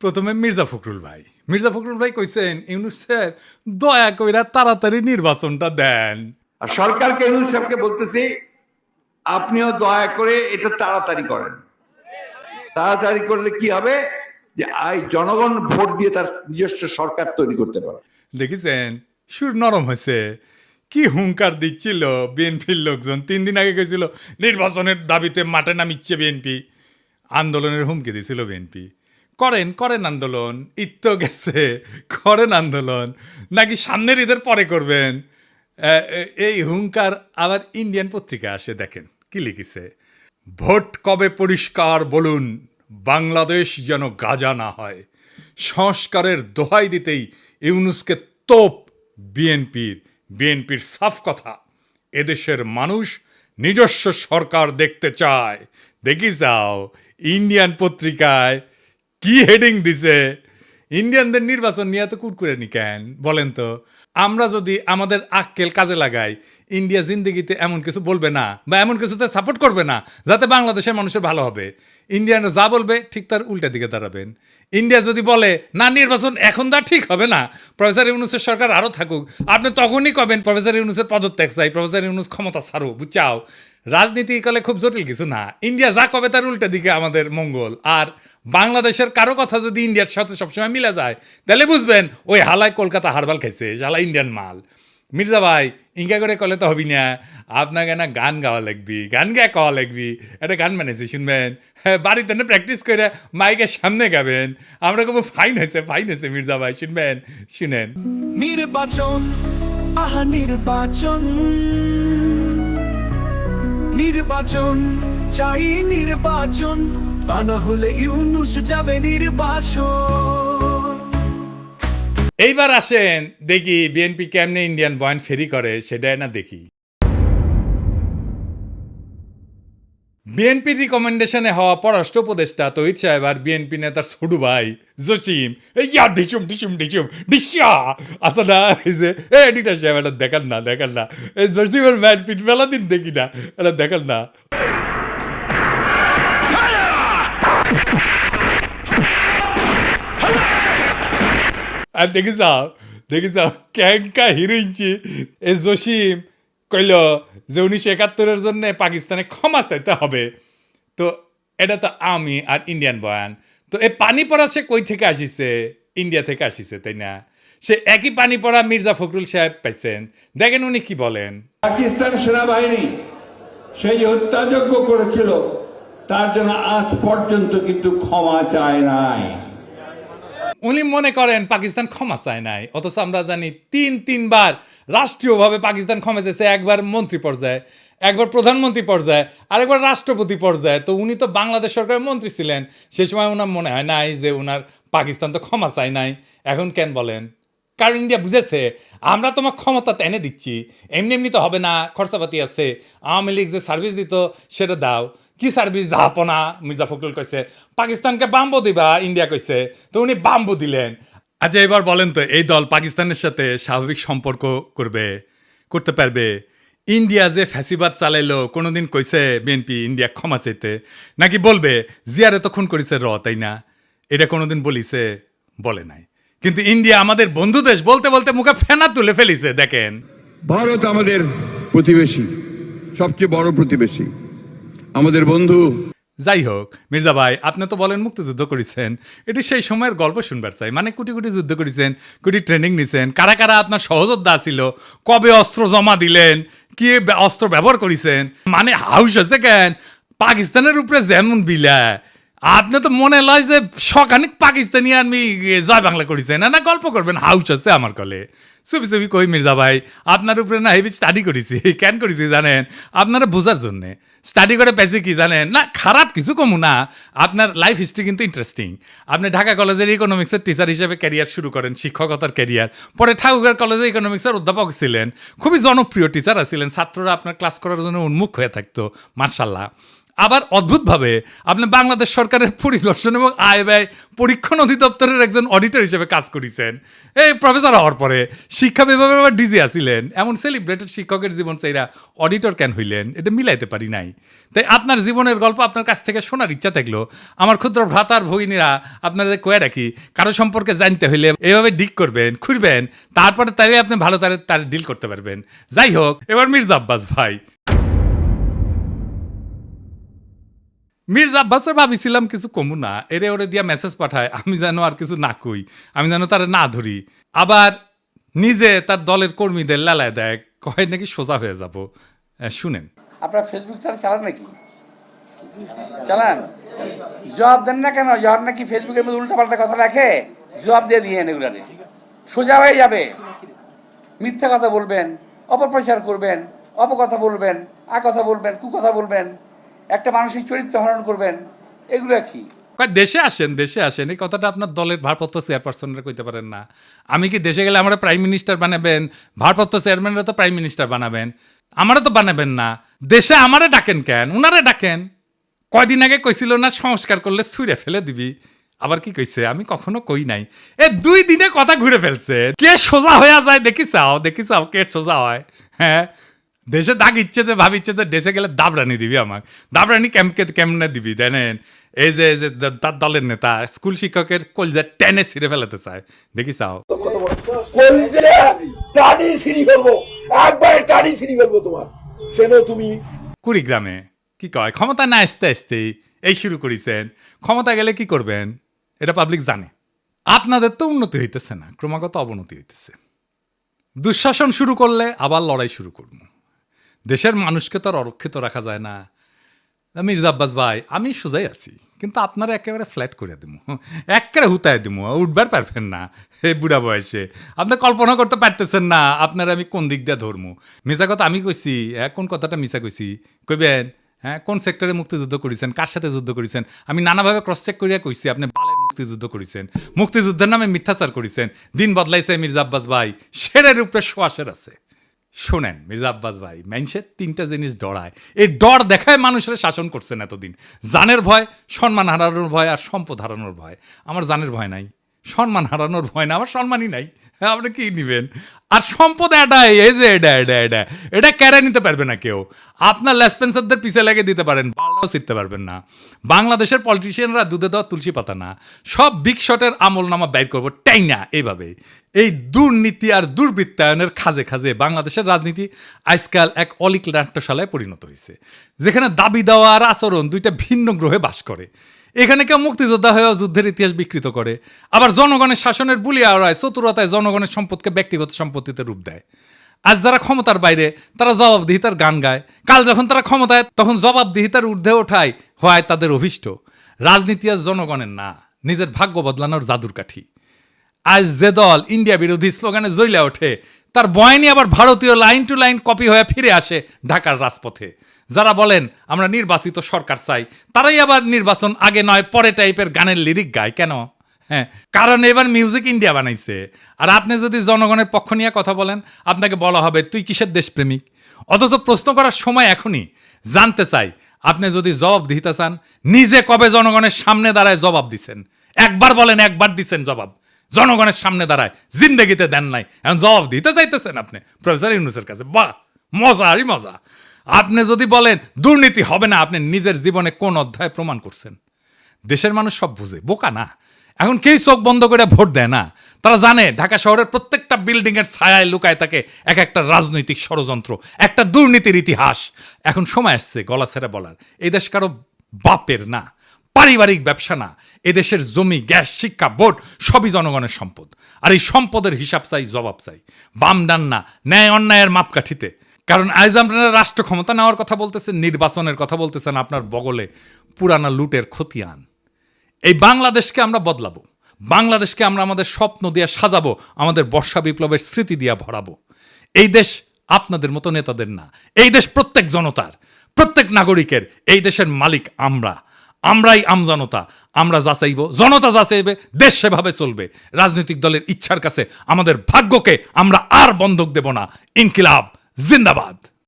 প্রথমে মির্জা ফখরুল ভাই কইছেন ইউনূস সাহেব দয়া কইরা তাড়াতাড়ি নির্বাচনটা দেন। আর সরকারকে ইউনূস সাহেবকে বলতেছি, আপনিও দয়া করে এটা তাড়াতাড়ি করেন। তাড়াতাড়ি করলে কি হবে, যে জনগণ ভোট দিয়ে তার নিজস্ব সরকার তৈরি করতে পারে। দেখেছেন সুর নরম হয়েছে, কি হুঙ্কার দিচ্ছিল বিএনপির লোকজন। 3 দিন আগে গেছিল নির্বাচনের দাবিতে মাঠে নামিচ্ছে বিএনপি, আন্দোলনের হুমকি দিছিল বিএনপি। করেন আন্দোলন, ঈদ তো গেছে, করেন আন্দোলন, নাকি সামনের ঈদের পরে করবেন। এই হুঙ্কার আবার ইন্ডিয়ান পত্রিকা আসে, দেখেন কি লিখেছে, ভোট কবে পরিষ্কার বলুন, বাংলাদেশ যেন গাজা না হয়, সংস্কারের দোহাই দিতেই ইউনূসকে তোপ বিএনপির সাফ কথা, এদেশের মানুষ নিজস্ব সরকার দেখতে চায়। দেখি যাও ইন্ডিয়ান পত্রিকায় কি হেডিং দিছে। ইন্ডিয়ানদের নির্বাচন নিয়ে তো কুরকুরেনি কেন বলেন তো? আমরা যদি আমাদের আক্কেল কাজে লাগাই, ইন্ডিয়া জিন্দেগিতে এমন কিছু বলবে না বা এমন কিছুতে সাপোর্ট করবে না যাতে বাংলাদেশের মানুষের ভালো হবে। ইন্ডিয়ানরা যা বলবে ঠিক তার উল্টা দিকে দাঁড়াবেন। ইন্ডিয়া যদি বলে না নির্বাচন এখন তা ঠিক হবে না, প্রফেসর ইউনূসের সরকার আরও থাকুক, আপনি তখনই কবেন প্রফেসর ইউনূসের পদত্যাগ চাই, প্রফেসর ইউনূস ক্ষমতা ছাড়ো, বুঝাও। রাজনীতি কালে খুব জটিল কিছু না, ইন্ডিয়া যা কবে তার উল্টা দিকে আমাদের মঙ্গল। আর বাংলাদেশের কারো কথা যদি ইন্ডিয়ার সাথে সবসময় মিলে যায়, তাহলে বুঝবেন ওই হালায় কলকাতা হারবাল খাইছে, হালা ইন্ডিয়ান মাল। মির্জা ভাই ইঙ্কা করে কলে তো হবি না, আপনাকে না গান গাওয়া লাগবি, গান গায়ে কওয়া লাগবি। একটা গান বানিয়েছি শুনবেন, হ্যাঁ বাড়িতে না প্র্যাকটিস করে মাইকের সামনে গাবেন। আমরা কব ফাইন হয়েছে মির্জা ভাই, শুনবেন, শুনেন। নির্বাচন, আহা নির্বাচন, নির্বাচন চাই নির্বাচন, তা না হলে ইউনূস যাবে নির্বাসন। এইবার আসেন দেখি বিএনপি কেমনে ইন্ডিয়ান বয়ান ফেরি করে, সেটাই না দেখি। বিএনপির রিকমেন্ডেশনে হওয়া পররাষ্ট্র উপদেষ্টা তহিদ সাহেব আর বিএনপি নেতার ছোট ভাই জসিম ইয়া ডিসুম ডিসা আসা না হয়েছে এডিটার সাহেব, এটা দেখান না এই জসিমের ম্যান পিট মেলা দিন দেখি না, এটা দেখান না। আর দেখি যাও ক্যাঙ্কা হিরোইনছি এই জসিম কইল যে 1971-এর জন্য পাকিস্তানে ক্ষমা চাইতে হবে। তো এটা তো আমি আর ইন্ডিয়ান বয়ান। তো এই পানি পড়া সে কই থেকে আসিছে? ইন্ডিয়া থেকে আসিছে, তাই না? সে একই পানি পড়া মির্জা ফখরুল সাহেব পাইছেন, দেখেন উনি কি বলেন। পাকিস্তান সেনাবাহিনী সে যে হত্যাযজ্ঞ করেছিল তার জন্য আজ পর্যন্ত কিন্তু ক্ষমা চায় নাই। উনি মনে করেন পাকিস্তান ক্ষমা চায় নাই, অথচ আমরা জানি তিনবার রাষ্ট্রীয়ভাবে পাকিস্তান ক্ষমা চেয়েছে। একবার মন্ত্রী পর্যায়ে, একবার প্রধানমন্ত্রী পর্যায়ে, আরেকবার রাষ্ট্রপতি পর্যায়ে। তো উনি তো বাংলাদেশ সরকারের মন্ত্রী ছিলেন, সে সময় ওনার মনে হয় নাই যে ওনার পাকিস্তান তো ক্ষমা চায় নাই। এখন কেন বলেন? কারণ ইন্ডিয়া বুঝেছে আমরা তোমার ক্ষমতা টেনে দিচ্ছি, এমনি তো হবে না, খরচাপাতি আছে। আওয়ামী লীগ যে সার্ভিস দিত সেটা দাও। কি সার্ভিস? জাহাপনা। মির্জা ফখরুল কইছে পাকিস্তানকে বাম্বু দিবা, ইন্ডিয়া কইছে, তো উনি বাম্বু দিলেন। আচ্ছা এবার বলেন তো, এই দল পাকিস্তানের সাথে স্বাভাবিক সম্পর্ক করতে পারবে? ইন্ডিয়া যে ফ্যাসিবাদ চালাইলো, কোনোদিন কইছে বিএনপি ইন্ডিয়া ক্ষমা চাইতে? নাকি বলবে জিয়ারে তো খুন করেছে তাই না? এটা কোনোদিন বলিছে? বলে নাই। কিন্তু ইন্ডিয়া আমাদের বন্ধু দেশ বলতে বলতে মুখে ফেনা তুলে ফেলিছে। দেখেন, ভারত আমাদের প্রতিবেশী, সবচেয়ে বড় প্রতিবেশী, আমাদের বন্ধু। যাই হোক মির্জা ভাই, আপনি তো বলেন মুক্তিযুদ্ধ করেছেন, এটি সেই সময়ের গল্প শুনবার চাই। মানে কোটি যুদ্ধ করেছেন, কোটি ট্রেনিং নিছেন, কারা আপনার সহযোদ্ধা ছিল, কবে অস্ত্র জমা দিলেন, কি অস্ত্র ব্যবহার করেছেন, মানে হাউস আছে কেন পাকিস্তানের উপরে যেমন বিলা। আপনি তো মনে লয় যে সখানিক পাকিস্তানি আমি জয় বাংলা করেছেন, না গল্প করবেন, হাউস আছে আমার কলে। চুপি কই মির্জা ভাই, আপনার উপরে না হেভি স্টাডি করেছি। কেন করেছি জানেন? আপনারা বোঝার জন্যে স্টাডি করে পেয়েছি কি জানেন? না খারাপ কিছু কমু না, আপনার লাইফ হিস্ট্রি কিন্তু ইন্টারেস্টিং। আপনি ঢাকা কলেজের ইকোনমিক্সের টিচার হিসেবে ক্যারিয়ার শুরু করেন, শিক্ষকতার ক্যারিয়ার। পরে ঠাকুরগাঁও কলেজে ইকোনমিক্সের অধ্যাপক ছিলেন, খুবই জনপ্রিয় টিচার ছিলেন, ছাত্ররা আপনার ক্লাস করার জন্য উন্মুখ হয়ে থাকতো, মার্শাল্লাহ। আবার অদ্ভুতভাবে আপনি বাংলাদেশ সরকারের পরিদর্শন এবং আয় ব্যয় পরীক্ষণ অধিদপ্তরের একজন অডিটর হিসেবে কাজ করেছেন। এই প্রফেসর হওয়ার পরে শিক্ষা বিভাগের আবার ডিজি আসিলেন। এমন সেলিব্রেটেড শিক্ষকের জীবন চাইরা অডিটর কেন হইলেন, এটা মিলাইতে পারি নাই। তাই আপনার জীবনের গল্প আপনার কাছ থেকে শোনার ইচ্ছা থাকলো আমার ক্ষুদ্র ভ্রাতার ভগিনীরা আপনাদের কয়ে রাখি, কারো সম্পর্কে জানতে হইলে এভাবে ডিক করবেন, খুঁড়বেন, তারপরে তাই আপনি ভালো তার ডিল করতে পারবেন। যাই হোক, এবার মির্জা আব্বাস ভাই। মির্জা আব্বাসের ভাবিছিলাম কিছু কমু না, এরে ওরে দিয়া মেসেজ পাঠায় আমি যেন আর কিছু না কই, আমি যেন তারা না ধরি। আবার নিজে তার দলের কর্মীদের লালায় দেয়, কয় নাকি সোজা হয়ে যাব। শুনেন, আপনার ফেসবুক চালান নাকি? চালান, জবাব দেন না কেন? জবাব নাকি ফেসবুকের মধ্যে উল্টাপাল্টা কথা রাখে, জবাব দিয়ে দিয়েন, এগুলাতে সোজা হয়ে যাবে। মিথ্যা কথা বলবেন, অপপ্রচার করবেন, অপকথা বলবেন, কথা বলবেন, কুকথা বলবেন, একটা মানসিক চরিত্র হরণ করবেন, এগুলো কি? দেশে আসেন, এই কথাটা আপনার দলের ভারপ্রাপ্ত চেয়ারপারসনরা কইতে পারেন না? আমি কি দেশে গেলে আমরা প্রাইম মিনিস্টার বানাবেন, ভারপ্রাপ্ত চেয়ারম্যানরা তো প্রাইম মিনিস্টার বানাবেন, আমারা তো বানাবেন না। দেশে আমারে ডাকেন কেন? উনারে ডাকেন। কয়দিন আগে কইছিল না সংস্কার করলে ছুঁড়ে ফেলে দিবি, আবার কি কইছে? আমি কখনো কই নাই। 2 দিনে কথা ঘুরে ফেলছে। কে সোজা হয়ে যায় দেখি চাও কে সোজা হয়? হ্যাঁ, দেশে দাগ ইচ্ছে যে ভাবিচ্ছে যে দেশে গেলে দাবরানি দিবি, আমার দাবরানি কেমনে দিবি জানেন? এই যে তার দলের নেতা স্কুল শিক্ষকের কলজা টেনে ছিঁড়ে ফেলাতে চায়, দেখি চাও। কুড়িগ্রামে কি কয়, ক্ষমতা না আসতে আসতেই এই শুরু করেছেন। ক্ষমতা গেলে কি করবেন এটা পাবলিক জানে। আপনাদের তো উন্নতি হইতেছে না, ক্রমাগত অবনতি হইতেছে। দুঃশাসন শুরু করলে আবার লড়াই শুরু করব। দেশের মানুষকে তো আর অরক্ষিত রাখা যায় না। মির্জা আব্বাস ভাই, আমি সোজাই আছি, কিন্তু আপনারা একেবারে ফ্ল্যাট করে দিব, একেবারে হুতায় দিব, উঠবার পারবেন না। এই বুড়া বয়সে আপনি কল্পনা করতে পারতেছেন না আপনারা আমি কোন দিক দিয়ে ধরবো। মিশা কথা আমি কইছি, কোন কথাটা মিশা কইছি কইবেন? হ্যাঁ, কোন সেক্টরে মুক্তিযুদ্ধ করেছেন, কার সাথে যুদ্ধ করেছেন? আমি নানাভাবে ক্রস চেক করিয়া কইছি আপনি বালের মুক্তিযুদ্ধ করেছেন, মুক্তিযুদ্ধের নামে মিথ্যাচার করেছেন। দিন বদলাইছে মির্জা আব্বাস ভাই, শেরের উপরে শোয়াশের আছে। শোনেন মির্জা আব্বাস ভাই, মানুষের 3টা জিনিস ডরায়, এই ডর দেখায় মানুষের শাসন করছেন এতদিন। জানের ভয়, সম্মান হারানোর ভয়, আর সম্পদ হারানোর ভয়। আমার জানের ভয় নাই, সম্মান হারানোর ভয় না, আমার সম্মানই নাই। আপনি কি নিবেন? আর সম্পদ এই যে এটা কেড়ে নিতে পারবে না কেউ। আপনার লেসপেন্সারদের পিছে লেগে দিতে পারেন, বালটাও ছিটতে পারবেন না। বাংলাদেশের পলিটিশিয়ানরা দুধে দেওয়া তুলসী পাতা না, সব বিগ শটের আমল নামা বাইর করবো টাই না। এইভাবে এই দুর্নীতি আর দুর্বৃত্তায়নের খাজে খাজে বাংলাদেশের রাজনীতি আজকাল এক অলিক নাট্যশালায় পরিণত হয়েছে, যেখানে দাবি দেওয়া আর আচরণ 2টা ভিন্ন গ্রহে বাস করে। এখানে কেউ মুক্তিযোদ্ধা হয়েও যুদ্ধের ইতিহাস বিকৃত করে, আবার জনগণের শাসনের বুলি আওড়ায় চতুরতায় জনগণের সম্পদকে ব্যক্তিগত সম্পত্তিতে রূপ দেয়। আজ যারা ক্ষমতার বাইরে তারা জবাবদিহিতার গান গায়, কাল যখন তারা ক্ষমতায় তখন জবাবদিহিতার ঊর্ধ্বে ওঠায় হয় তাদের অভিষ্ট। রাজনীতি আজ জনগণের না, নিজের ভাগ্য বদলানোর জাদুর কাঠি। আজ যে দল ইন্ডিয়া বিরোধী স্লোগানে জ্বলে ওঠে, তার বয়ানি আবার ভারতীয় লাইন টু লাইন কপি হয়ে ফিরে আসে ঢাকার রাজপথে। যারা বলেন আমরা নির্বাচিত সরকার চাই, তারাই আবার নির্বাচন আগে নয় পরে টাইপের গানের লিরিক গায়। কেন? হ্যাঁ, কারণ এবার মিউজিক ইন্ডিয়া বানাইছে। আর আপনি যদি জনগণের পক্ষ নিয়ে কথা বলেন, আপনাকে বলা হবে তুই কিসের দেশপ্রেমিক। অথচ প্রশ্ন করার সময় এখনই। জানতে চাই, আপনি যদি জবাব দিতে চান, নিজে কবে জনগণের সামনে দাঁড়ায় জবাব দিছেন? একবার বলেন, একবার দিচ্ছেন জবাব? জনগণের সামনে দাঁড়ায় জিন্দেগিতে দেন নাই, এখন জবাব দিতে চাইতেছেন আপনি প্রফেসর ইউনূসের কাছে। বাহ, মজারই মজা। আপনি যদি বলেন দুর্নীতি হবে না, আপনি নিজের জীবনে কোন অধ্যায় প্রমাণ করছেন? দেশের মানুষ সব বুঝে, বোকা না। এখন কেউ চোখ বন্ধ করে ভোট দেয় না। তারা জানে ঢাকা শহরের প্রত্যেকটা বিল্ডিং এর ছায়ায় লুকায় থাকে এক একটা রাজনৈতিক ষড়যন্ত্র, একটা দুর্নীতির ইতিহাস। এখন সময় আসছে গলা ছেড়ে বলার, এই দেশ কারো বাপের না, পারিবারিক ব্যবসা না। এদেশের জমি, গ্যাস, শিক্ষা, ভোট সবই জনগণের সম্পদ। আর এই সম্পদের হিসাব চাই, জবাব চাই, বাম ডান না, ন্যায় অন্যায়ের মাপকাঠিতে। কারণ আজ আপনারা রাষ্ট্র ক্ষমতা নেওয়ার কথা বলতেছেন, নির্বাচনের কথা বলতেছেন, আপনার বগলে পুরানা লুটের খতিয়ান। এই বাংলাদেশকে আমরা বদলাবো, বাংলাদেশকে আমরা আমাদের স্বপ্ন দিয়ে সাজাবো, আমাদের বর্ষা বিপ্লবের স্মৃতি দিয়ে ভরাবো। এই দেশ আপনাদের মতো নেতাদের না, এই দেশ প্রত্যেক জনতার, প্রত্যেক নাগরিকের। এই দেশের মালিক আমরাই আমজনতা। আমরা যাচাইব, জনতা যাচাইবে, দেশ সেভাবে চলবে। রাজনৈতিক দলের ইচ্ছার কাছে আমাদের ভাগ্যকে আমরা আর বন্ধক দেব না। ইনকিলাব জিন্দাবাদ।